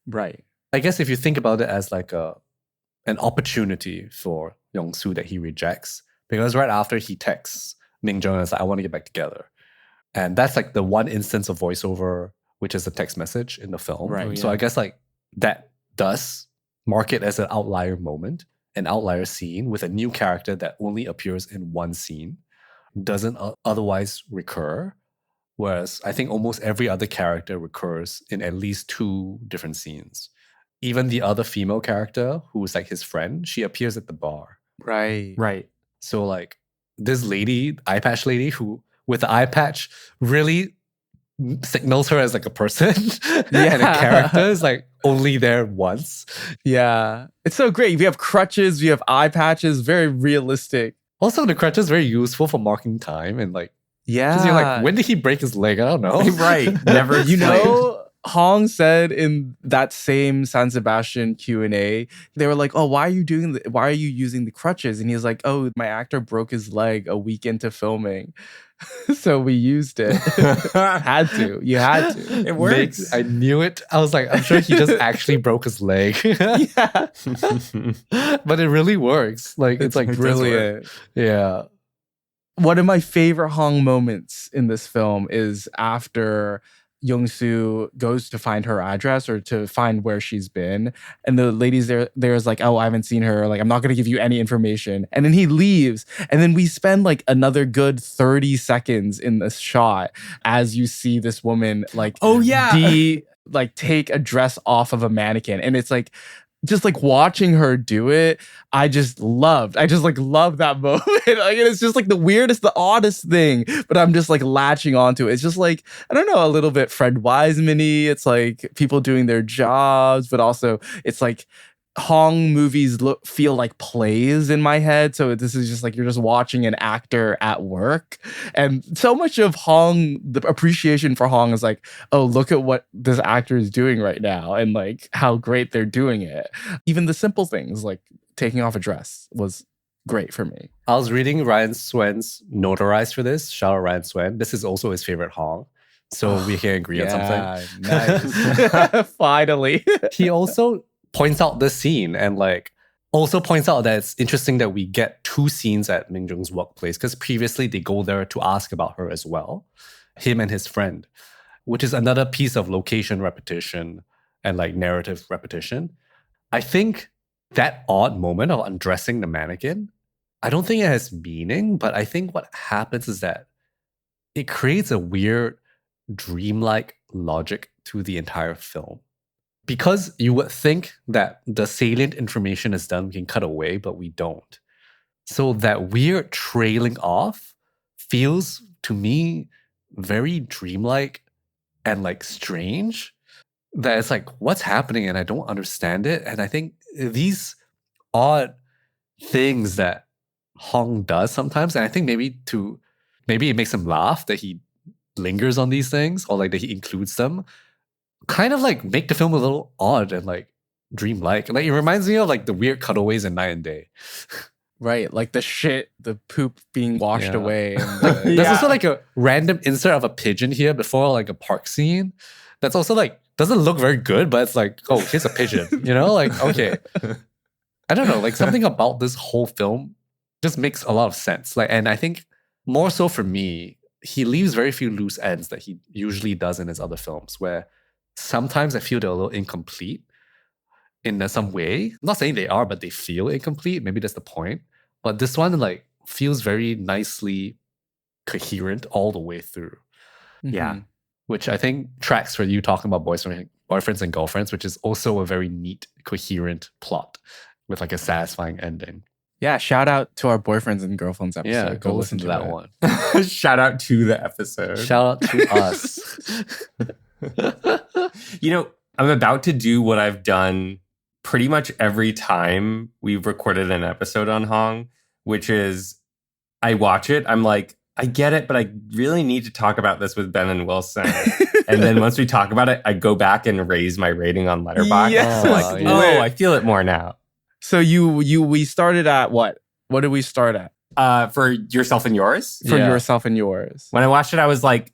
Right. I guess if you think about it as like an opportunity for Young-soo that he rejects, because right after he texts Minjung and is like, I want to get back together. And that's like the one instance of voiceover, which is a text message in the film. Right. So I guess like that does mark it as an outlier moment, an outlier scene with a new character that only appears in one scene, doesn't otherwise recur. Whereas I think almost every other character recurs in at least 2 different scenes. Even the other female character, who's like his friend, she appears at the bar. Right. Right. So like this lady, eye patch lady, who with the eye patch really signals her as like a person. And a character is like only there once. Yeah. It's so great. We have crutches, we have eye patches, very realistic. Also, the crutch is very useful for marking time and like, Yeah. because you're like, when did he break his leg? I don't know. Right. Never You explained. know, Hong said in that same San Sebastian Q&A, they were like, "Oh, why are you using the crutches?" And he's like, "Oh, my actor broke his leg a week into filming." So we used it. Had to. You had to. It works. I knew it. I was like, I'm sure he just actually broke his leg. Yeah. But it really works. Like it's like It does Brilliant. yeah. One of my favorite Hong moments in this film is after Young-soo goes to find her address or to find where she's been. And the lady's there's like, "Oh, I haven't seen her. Like, I'm not going to give you any information." And then he leaves. And then we spend like another good 30 seconds in this shot as you see this woman like, Oh, yeah. take a dress off of a mannequin. And it's like, just like watching her do it, I just love that moment. Like, it's just like the weirdest, the oddest thing, but I'm just like latching onto it. It's just like, I don't know, a little bit Fred Wiseman-y. It's like people doing their jobs, but also it's like Hong movies feel like plays in my head. So this is just like you're just watching an actor at work. And so much of Hong, the appreciation for Hong is like, oh, look at what this actor is doing right now and like how great they're doing it. Even the simple things like taking off a dress was great for me. I was reading Ryan Swen's notarized for this. Shout out Ryan Swen. This is also his favorite Hong. So we can agree on something. Nice. Finally. He also points out this scene and like also points out that it's interesting that we get 2 scenes at Minjung's workplace because previously they go there to ask about her as well, him and his friend, which is another piece of location repetition and like narrative repetition. I think that odd moment of undressing the mannequin, I don't think it has meaning, but I think what happens is that it creates a weird dreamlike logic to the entire film. Because you would think that the salient information is done, we can cut away, but we don't. So that weird trailing off feels to me very dreamlike and like strange. that it's like, what's happening? And I don't understand it. And I think these odd things that Hong does sometimes, and I think maybe it makes him laugh that he lingers on these things or like that he includes them, kind of like make the film a little odd and like dreamlike. Like it reminds me of like the weird cutaways in Night and Day. Right, like the poop being washed Yeah. away. And There's the, also like a random insert of a pigeon here before like a park scene. That's also like doesn't look very good, but it's like, oh, here's a pigeon. You know, like okay. I don't know, like something about this whole film just makes a lot of sense. Like, and I think more so for me, he leaves very few loose ends that he usually does in his other films, where sometimes I feel they're a little incomplete in some way. I'm not saying they are, but they feel incomplete. Maybe that's the point. But this one like feels very nicely coherent all the way through, Yeah. which I think tracks for you talking about boyfriends and girlfriends, which is also a very neat, coherent plot with like a satisfying ending. Yeah, shout out to our boyfriends and girlfriends episode. Yeah, go listen to that one. Shout out to the episode. Shout out to us. You know, I'm about to do what I've done pretty much every time we've recorded an episode on Hong, which is I watch it, I'm like, I get it, but I really need to talk about this with Ben and Wilson. And then once we talk about it, I go back and raise my rating on Letterboxd. Yes. So like, Yeah. oh, I feel it more now. So we started at what? What did we start at? For yourself and yours? For Yeah. yourself and yours. When I watched it, I was like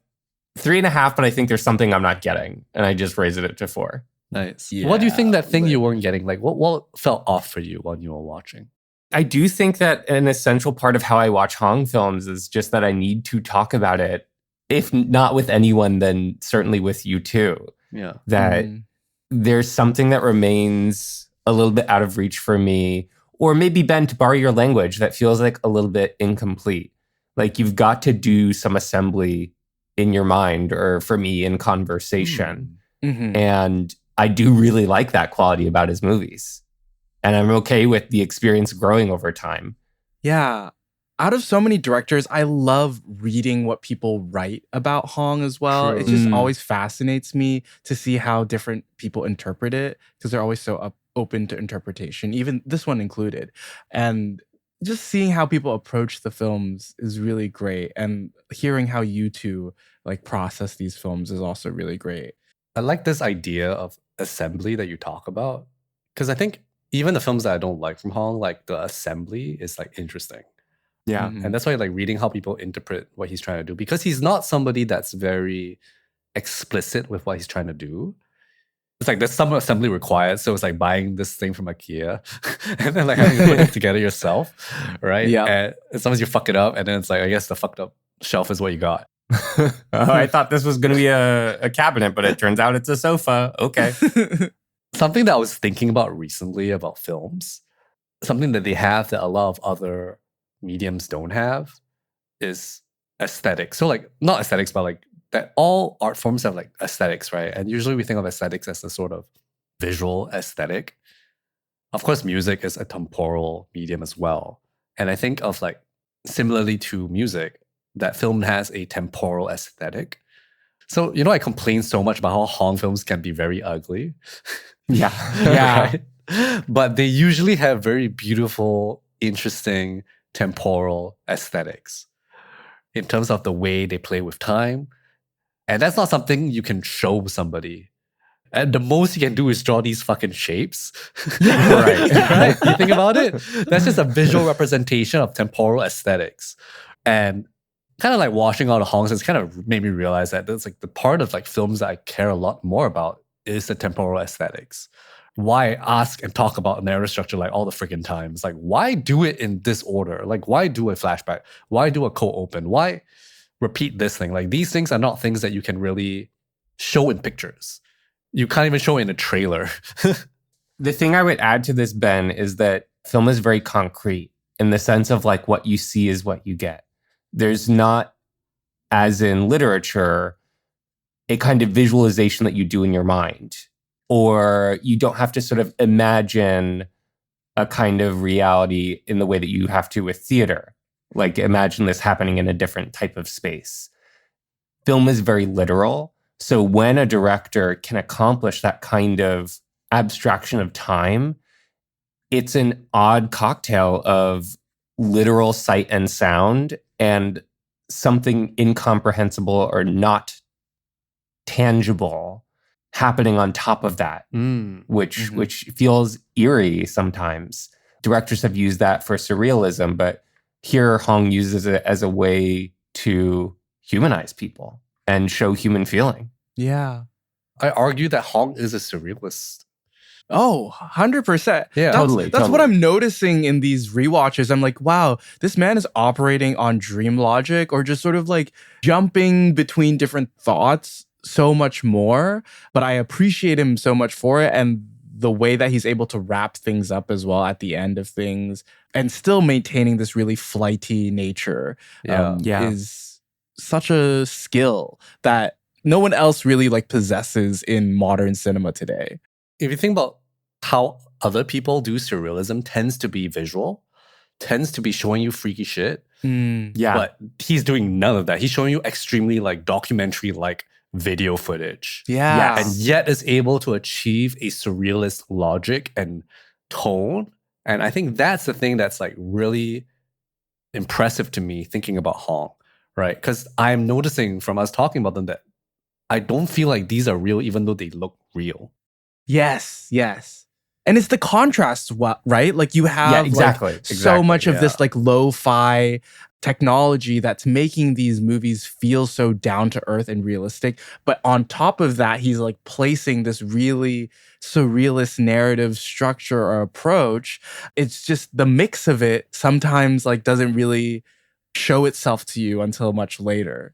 3.5, but I think there's something I'm not getting. And I just raised it to 4. Nice. Yeah, What do you think that thing you weren't getting? Like, what felt off for you when you were watching? I do think that an essential part of how I watch Hong films is just that I need to talk about it. If not with anyone, then certainly with you too. Yeah. That there's something that remains a little bit out of reach for me. Or maybe, Ben, to borrow your language, that feels like a little bit incomplete. Like you've got to do some assembly in your mind, or for me, in conversation. Mhm. And I do really like that quality about his movies. And I'm okay with the experience growing over time. Yeah. Out of so many directors, I love reading what people write about Hong as well. True. It just Mm. always fascinates me to see how different people interpret it because they're always so open to interpretation, even this one included. And just seeing how people approach the films is really great. And hearing how you two like process these films is also really great. I like this idea of assembly that you talk about. Because I think even the films that I don't like from Hong, like the assembly is like interesting. Yeah. Mhm. And that's why I like reading how people interpret what he's trying to do. Because he's not somebody that's very explicit with what he's trying to do. It's like there's some assembly required. So it's like buying this thing from IKEA and then like having to put it together yourself. Right? Yeah. And sometimes you fuck it up and then it's like, I guess the fucked up shelf is what you got. Oh, I thought this was going to be a cabinet, but it turns out it's a sofa. Okay. Something that I was thinking about recently about films, something that they have that a lot of other mediums don't have, is aesthetics. So like not aesthetics, but like that all art forms have like aesthetics, right? And usually we think of aesthetics as a sort of visual aesthetic. Of course, music is a temporal medium as well. And I think of like similarly to music, that film has a temporal aesthetic. So, you know, I complain so much about how Hong films can be very ugly. Yeah. Yeah. Right? But they usually have very beautiful, interesting temporal aesthetics in terms of the way they play with time. And that's not something you can show somebody. And the most you can do is draw these fucking shapes. Right. Right? You think about it? That's just a visual representation of temporal aesthetics. And kind of like watching all the Hongs has kind of made me realize that that's like the part of like films that I care a lot more about is the temporal aesthetics. Why ask and talk about narrative structure like all the freaking time? It's like, why do it in this order? Like, why do a flashback? Why do a co-open? Why repeat this thing? Like, these things are not things that you can really show in pictures. You can't even show it in a trailer. The thing I would add to this, Ben, is that film is very concrete in the sense of like what you see is what you get. There's not, as in literature, a kind of visualization that you do in your mind, or you don't have to sort of imagine a kind of reality in the way that you have to with theater. Like imagine this happening in a different type of space. Film is very literal, So when a director can accomplish that kind of abstraction of time, it's an odd cocktail of literal sight and sound and something incomprehensible or not tangible happening on top of that, which feels eerie sometimes. Directors have used that for surrealism, but here Hong uses it as a way to humanize people and show human feeling. Yeah. I argue that Hong is a surrealist. Oh, 100%. Yeah. That's what I'm noticing in these rewatches. I'm like, wow, this man is operating on dream logic or just sort of like jumping between different thoughts so much more. But I appreciate him so much for it. And the way that he's able to wrap things up as well at the end of things and still maintaining this really flighty nature is such a skill that no one else really like possesses in modern cinema today. If you think about how other people do surrealism, tends to be visual, tends to be showing you freaky shit. But he's doing none of that. He's showing you extremely like documentary like video footage. Yeah. And yet is able to achieve a surrealist logic and tone. And I think that's the thing that's like really impressive to me thinking about Hong, right? Because I'm noticing from us talking about them that I don't feel like these are real even though they look real. Yes. And it's the contrast, right? Like you have so much of this like lo-fi technology that's making these movies feel so down to earth and realistic. But on top of that, he's like placing this really surrealist narrative structure or approach. It's just the mix of it sometimes like doesn't really show itself to you until much later.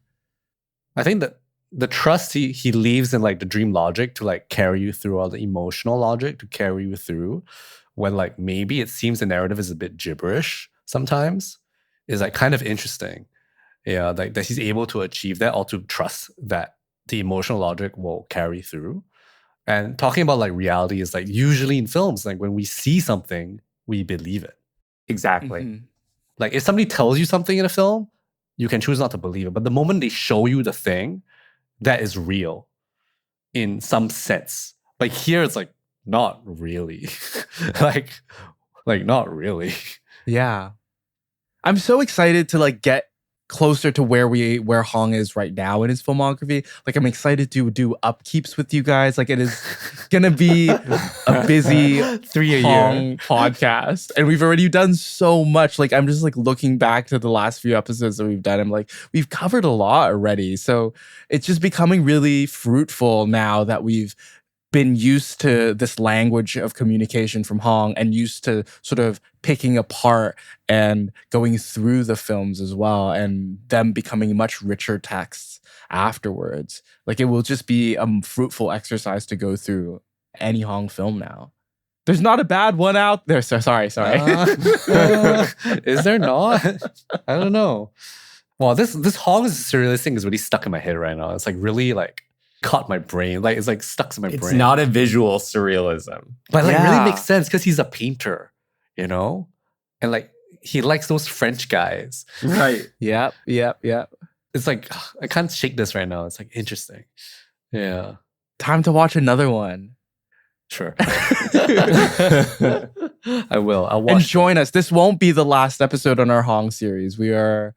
I think that the trust he leaves in like the dream logic to like carry you through, all the emotional logic to carry you through when like maybe it seems the narrative is a bit gibberish sometimes is like kind of interesting. Yeah, like that he's able to achieve that or to trust that the emotional logic will carry through. And talking about like reality is like usually in films, like when we see something, we believe it. Exactly. Like if somebody tells you something in a film, you can choose not to believe it. But the moment they show you the thing, that is real in some sense. Like here, it's like not really, like not really. Yeah, I'm so excited to like get closer to where Hong is right now in his filmography. Like I'm excited to do upkeeps with you guys. Like it is gonna be a busy 3 a Hong year podcast, and we've already done so much. Like I'm just like looking back to the last few episodes that we've done. I'm like we've covered a lot already, so it's just becoming really fruitful now that we've been used to this language of communication from Hong and used to sort of picking apart and going through the films as well and them becoming much richer texts afterwards. Like it will just be a fruitful exercise to go through any Hong film now. There's not a bad one out there. So sorry. Is there not? I don't know. Well, this Hong's surrealist thing is really stuck in my head right now. It's like really like caught my brain. Like it's like stuck in my brain. It's not a visual surrealism. But like really makes sense because he's a painter, you know? And like he likes those French guys. Right. Yep. It's like I can't shake this right now. It's like interesting. Yeah. Time to watch another one. Sure. I will. I'll watch. And join us. This won't be the last episode on our Hong series. We are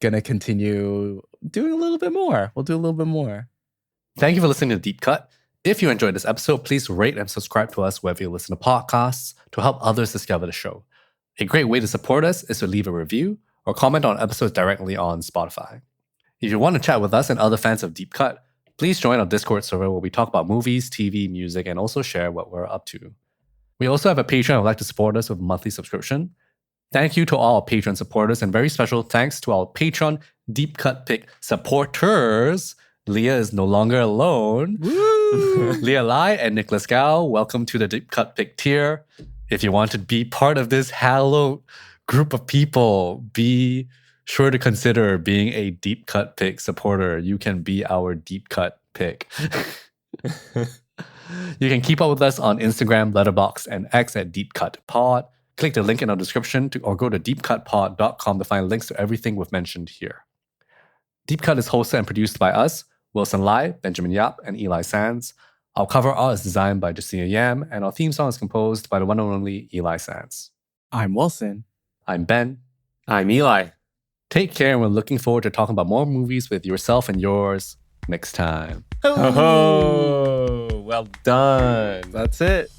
gonna continue doing a little bit more. We'll do a little bit more. Thank you for listening to Deep Cut. If you enjoyed this episode, please rate and subscribe to us wherever you listen to podcasts to help others discover the show. A great way to support us is to leave a review or comment on episodes directly on Spotify. If you want to chat with us and other fans of Deep Cut, please join our Discord server where we talk about movies, TV, music, and also share what we're up to. We also have a Patreon who would like to support us with a monthly subscription. Thank you to all our Patreon supporters, and very special thanks to our Patreon Deep Cut Pick supporters. Leah is no longer alone. Leah Lai and Nicholas Gao, welcome to the Deep Cut Pick tier. If you want to be part of this hallowed group of people, be sure to consider being a Deep Cut Pick supporter. You can be our Deep Cut Pick. You can keep up with us on Instagram, Letterboxd, and X at Deep Cut Pod. Click the link in our description or go to deepcutpod.com to find links to everything we've mentioned here. Deep Cut is hosted and produced by us. Wilson Lai, Benjamin Yap, and Eli Sands. Our cover art is designed by Justina Yam, and our theme song is composed by the one and only Eli Sands. I'm Wilson. I'm Ben. I'm Eli. Take care, and we're looking forward to talking about more movies with yourself and yours next time. Oh, well done. That's it.